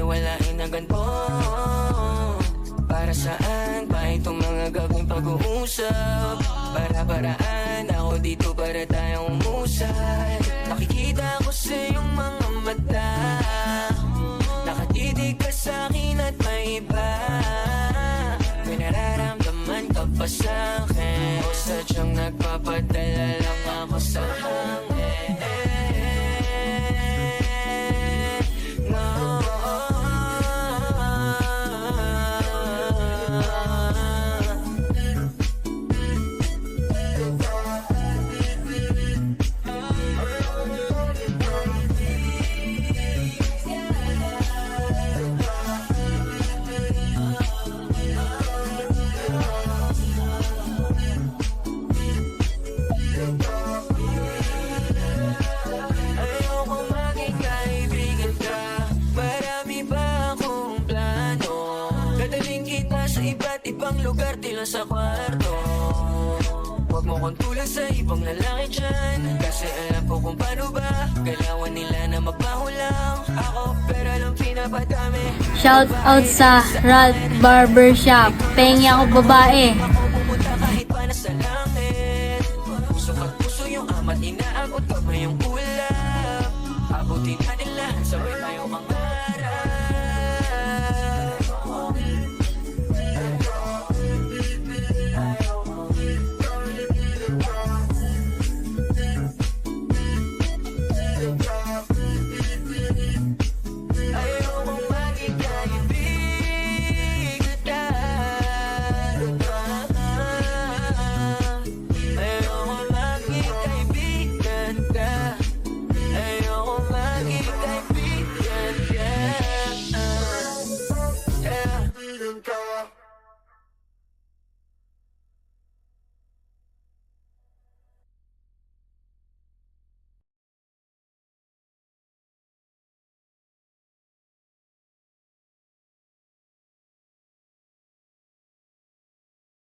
baliwalain agad po. Para saan pa itong mga gagawing pag-uusap? Para-paraan, ako dito para tayong umusay. Nakikita ko sa iyong mga mata, nakatitig ka sa'kin at may iba. May nararamdaman ka pa sa'kin, o sadyang nagpapadala lang ako sa hangin. Ibang lugar, di lang sa kwarto. Huwag mo kong tulad sa ibang lalaki dyan, kasi alam ko kung paano ba galawan nila na magpahulang. Ako, pero lang pinapadami. Shout out sa Ralph Barbershop. Pengi ako babae.